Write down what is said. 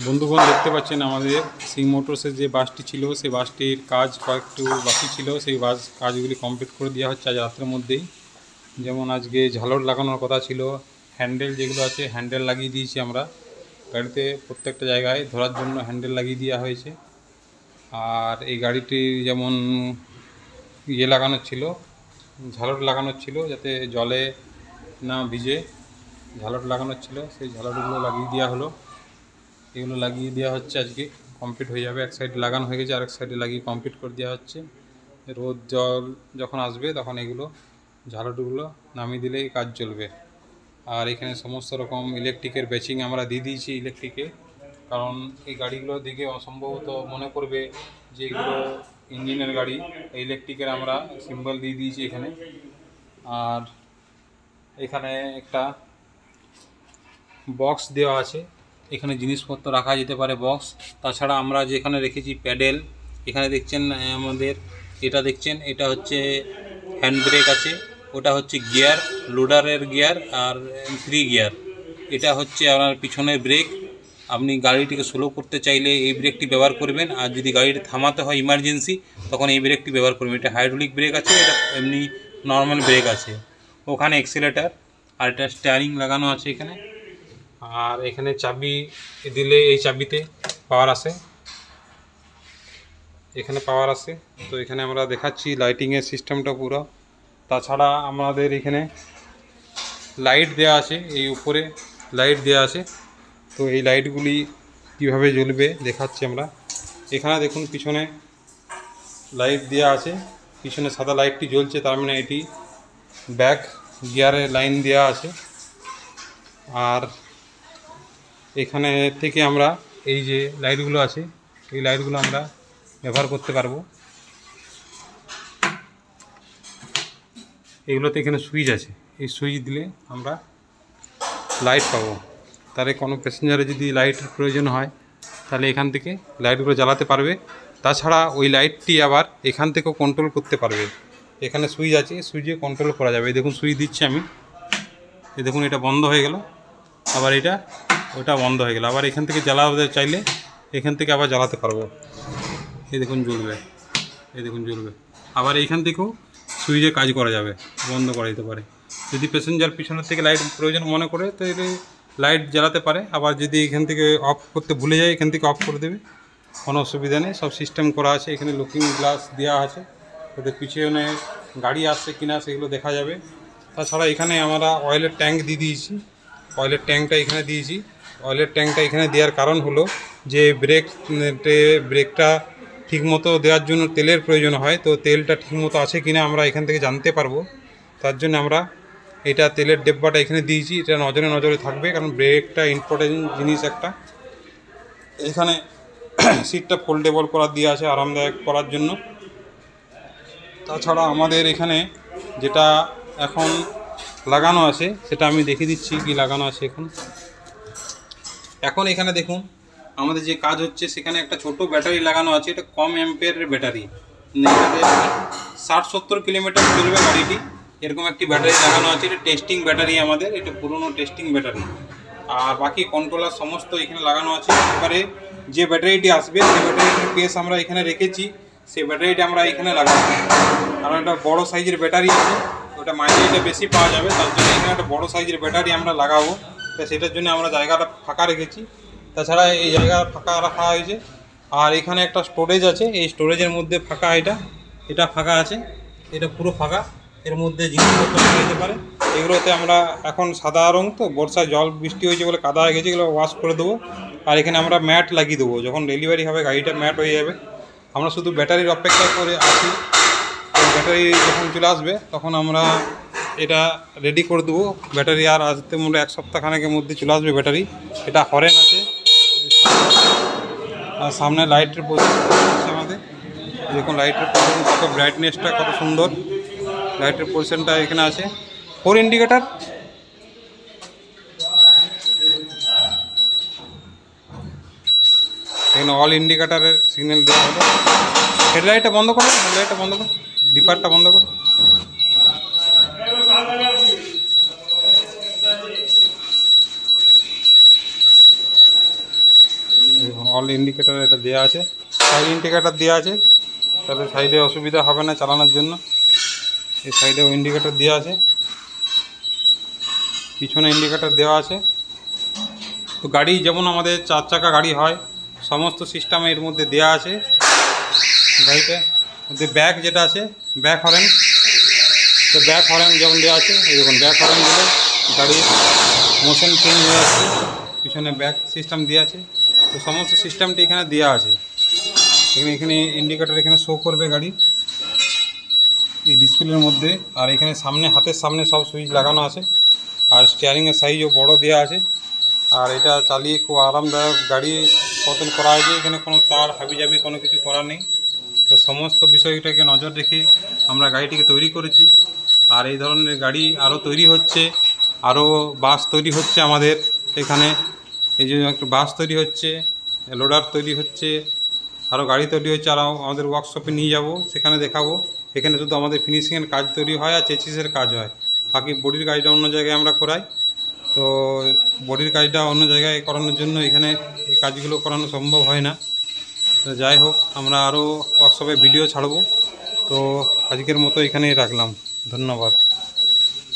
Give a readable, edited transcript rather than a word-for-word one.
বন্ধুগণ দেখতে পাচ্ছেন আমাদের সিং মোটরসের যে বাসটি ছিল সেই বাসটির কাজ কয়েকটু বাকি ছিল, সেই কাজগুলি কমপ্লিট করে দেওয়া হচ্ছে আজ রাতের মধ্যেই। যেমন আজকে ঝালর লাগানোর কথা ছিল, হ্যান্ডেল যেগুলো আছে হ্যান্ডেল লাগিয়ে দিয়েছি আমরা গাড়িতে, প্রত্যেকটা জায়গায় ধরার জন্য হ্যান্ডেল লাগিয়ে দেওয়া হয়েছে। আর এই গাড়িটির যেমন লাগানোর ছিল, ঝালর লাগানোর ছিল যাতে জলে না ভিজে, ঝালর লাগানোর ছিল, সেই ঝালরগুলো লাগিয়ে দেওয়া হলো। এগুলো লাগিয়ে দেওয়া হচ্ছে, আজকে কমপ্লিট হয়ে যাবে। এক সাইডে লাগানো হয়ে গেছে, আরেক সাইডে লাগিয়ে কমপ্লিট করে দেওয়া হচ্ছে। রোদ জল যখন আসবে তখন এগুলো ঝালরগুলো নামিয়ে দিলেই কাজ চলবে। আর এখানে সমস্ত রকম ইলেকট্রিকের ব্যাচিং আমরা দিয়ে দিয়েছি ইলেকট্রিকে, কারণ এই গাড়িগুলো দেখে অসম্ভবত মনে করবে যে এগুলো ইঞ্জিনের গাড়ি। ইলেকট্রিকের আমরা সিম্বল দিয়ে দিয়েছি এখানে। আর এখানে একটা বক্স দেওয়া আছে, এখানে জিনিসপত্র রাখা যেতে পারে বক্স। তাছাড়া আমরা যেখানে রেখেছি প্যাডেল, এখানে দেখছেন আমাদের এটা দেখছেন, এটা হচ্ছে হ্যান্ড ব্রেক আছে, ওটা হচ্ছে গিয়ার, লোডারের গিয়ার আর 3 গিয়ার। এটা হচ্ছে আপনার পিছনের ব্রেক। আপনি গাড়িটিকে স্লো করতে চাইলে এই ব্রেকটি ব্যবহার করবেন, আর যদি গাড়িটি থামাতে হয় ইমার্জেন্সি তখন এই ব্রেকটি ব্যবহার করবেন। এটা হাইড্রোলিক ব্রেক আছে, এটা এমনি নর্মাল ব্রেক আছে। ওখানে এক্সিলেটার আর এটা স্টিয়ারিং লাগানো আছে এখানে। আর এখানে চাবি দিলে এই চাবিতে পাওয়ার আসে, এখানে পাওয়ার আসে। তো এখানে আমরা দেখাচ্ছি লাইটিংয়ের সিস্টেমটা পুরো। তাছাড়া আমাদের এখানে লাইট দেওয়া আছে, এই উপরে লাইট দেওয়া আছে। তো এই লাইটগুলি কীভাবে জ্বলবে দেখাচ্ছি আমরা। এখানে দেখুন পিছনে লাইট দেওয়া আছে, পিছনে সাদা লাইটটি জ্বলছে, তার মানে এটি ব্যাক গিয়ারের লাইন দেওয়া আছে। আর এখানে থেকে আমরা এই যে লাইটগুলো আছে এই লাইটগুলো আমরা ব্যবহার করতে পারবো। এগুলোতে এখানে সুইচ আছে, এই সুইচ দিলে আমরা লাইট পাবো। তাহলে কোনো প্যাসেঞ্জারের যদি লাইটের প্রয়োজন হয় তাহলে এখান থেকে লাইটগুলো জ্বালাতে পারবে। তাছাড়া ওই লাইটটি আবার এখান থেকেও কন্ট্রোল করতে পারবে। এখানে সুইচ আছে, সুইচে কন্ট্রোল করা যাবে। এই দেখুন সুইচ দিচ্ছি আমি, এই দেখুন এটা বন্ধ হয়ে গেল, আবার ওটা বন্ধ হয়ে গেল। আবার এখান থেকে জ্বালাতে চাইলে এখান থেকে আবার জ্বালাতে পারবো। এই দেখুন জ্বলবে, এই দেখুন জ্বলবে। আবার এইখান থেকেও সুইচে কাজ করা যাবে, বন্ধ করা যেতে পারে। যদি প্যাসেঞ্জার পিছনের থেকে লাইট প্রয়োজন মনে করে তাহলে লাইট জ্বালাতে পারে। আবার যদি এখান থেকে অফ করতে ভুলে যায় এখান থেকে অফ করে দেবে, কোনো অসুবিধা নেই। সব সিস্টেম করা আছে। এখানে লুকিং গ্লাস দেওয়া আছে, ওতে পিছনে গাড়ি আসছে কিনা সেগুলো দেখা যাবে। তাছাড়া এখানে আমরা অয়েলের ট্যাঙ্ক দিয়ে দিয়েছি, অয়েলের ট্যাঙ্কটা এখানে দিয়েছি। অয়েলের ট্যাঙ্কটা এখানে দেওয়ার কারণ হলো যে ব্রেকটা ঠিকমতো দেওয়ার জন্য তেলের প্রয়োজন হয়, তো তেলটা ঠিকমতো আছে কিনা আমরা এখান থেকে জানতে পারবো। তার জন্য আমরা এটা তেলের ডিব্বাটা এখানে দিয়েছি, এটা নজরে নজরে থাকবে, কারণ ব্রেকটা ইম্পর্টেন্ট জিনিস একটা। এখানে সিটটা ফোল্ডেবল করা দিয়ে আছে আরামদায়ক করার জন্য। তাছাড়া আমাদের এখানে যেটা এখন লাগানো আছে সেটা আমি দেখিয়ে দিচ্ছি কি লাগানো আছে এখন এখানে দেখুন আমাদের যে কাজ হচ্ছে, সেখানে একটা ছোট ব্যাটারি লাগানো আছে। এটা কম অ্যাম্পিয়ারের ব্যাটারি, এটাতে 60-70 কিলোমিটার চলবে গাড়িটি। এরকম একটি ব্যাটারি লাগানো আছে, এটা টেস্টিং ব্যাটারি আমাদের, এটা পুরনো টেস্টিং ব্যাটারি। আর বাকি কন্ট্রোলার সমস্ত এখানে লাগানো আছে। এবারে যে ব্যাটারিটি আসবে সেই ব্যাটারিটির পেস আমরা এখানে রেখেছি, সেই ব্যাটারিটা আমরা এখানে লাগাবো। কারণ একটা বড় সাইজের ব্যাটারি আছে, ওটা মাইলেজটা বেশি পাওয়া যাবে, তার জন্য এখানে একটা বড় সাইজের ব্যাটারি আমরা লাগাবো। তো সেটার জন্য আমরা জায়গাটা ফাঁকা রেখেছি। তাছাড়া এই জায়গা ফাঁকা রাখা হয়েছে। আর এখানে একটা স্টোরেজ আছে, এই স্টোরেজের মধ্যে ফাঁকা, এটা ফাঁকা আছে, এটা পুরো ফাঁকা। এর মধ্যে জিনিসপত্র রাখা যেতে পারে। এগুলোতে আমরা এখন সাদা রং, তো বর্ষায় জল বৃষ্টি হয়েছে বলে কাদা হয়ে গেছে, এগুলো ওয়াশ করে দেবো। আর এখানে আমরা ম্যাট লাগিয়ে দেবো, যখন ডেলিভারি হবে গাড়িটা ম্যাট হয়ে যাবে। আমরা শুধু ব্যাটারির অপেক্ষা করে আছি, ব্যাটারি যখন চলে আসবে তখন আমরা এটা রেডি করে দেবো। ব্যাটারি আর আসতে মনে 1 সপ্তাহখানেকের মধ্যে চলে আসবে ব্যাটারি। এটা হরেন আছে, আর সামনে লাইটের পজিশন আছে আমাদের। দেখুন লাইটের পজিশন কত, ব্রাইটনেসটা কত সুন্দর, লাইটের পজিশনটা এখানে আছে। 4 ইন্ডিকেটার, এখানে অল ইন্ডিকেটারের সিগন্যাল দেওয়া হবে। হেডলাইটটা বন্ধ করো, হেডলাইটটা বন্ধ করো, ডিপারটা বন্ধ করো। হল ইন্ডিকেটার এটা দেওয়া আছে, সাইড ইন্ডিকেটার দেওয়া আছে, তাহলে সাইডে অসুবিধা হবে না চালানোর জন্য। এই সাইডেও ইন্ডিকেটার দেওয়া আছে, পিছনে ইন্ডিকেটার দেওয়া আছে। তো গাড়ি যেমন আমাদের 4 চাকা গাড়ি হয় সমস্ত সিস্টেম এর মধ্যে দেওয়া আছে। গাড়িতে মধ্যে ব্যাক যেটা আছে ব্যাক হরেন, তো ব্যাক হরেন যেমন দেওয়া আছে, এই দেখুন ব্যাক হরেন দিলে গাড়ির মোশন চেঞ্জ হয়ে যাচ্ছে, পিছনে ব্যাক সিস্টেম দেওয়া আছে। তো সমস্ত সিস্টেমটি এখানে দেওয়া আছে। এখানে ইন্ডিকেটার এখানে শো করবে গাড়ি এই ডিসপ্লের মধ্যে। আর এখানে সামনে হাতের সামনে সব সুইচ লাগানো আছে, আর স্টিয়ারিংয়ের সাইজও বড় দেওয়া আছে। আর এটা চালিয়ে খুব আরামদায়ক গাড়ি পতন করা হয়েছে, এখানে কোনো তার হাবিজাবি কোনো কিছু করার নেই। তো সমস্ত বিষয়টাকে নজর রেখে আমরা গাড়িটিকে তৈরি করেছি। আর এই ধরনের গাড়ি আরও তৈরি হচ্ছে, আরও বাস তৈরি হচ্ছে আমাদের এখানে। এই যে একটা বাস তৈরি হচ্ছে, লোডার তৈরি হচ্ছে, আরও গাড়ি তৈরি হচ্ছে। আর আমাদের ওয়ার্কশপে নিয়ে যাব, সেখানে দেখাবো। এখানে শুধু আমাদের ফিনিশিংয়ের কাজ তৈরি হয় আর চেসিসের কাজ হয়, বাকি বডির কাজটা অন্য জায়গায় আমরা করাই। তো বডির কাজটা অন্য জায়গায় করানোর জন্য এখানে এই কাজগুলো করানো সম্ভব হয় না। তো যাই হোক, আমরা আরও ওয়ার্কশপে ভিডিও ছাড়বো। তো আজকের মতো এখানেই রাখলাম, ধন্যবাদ।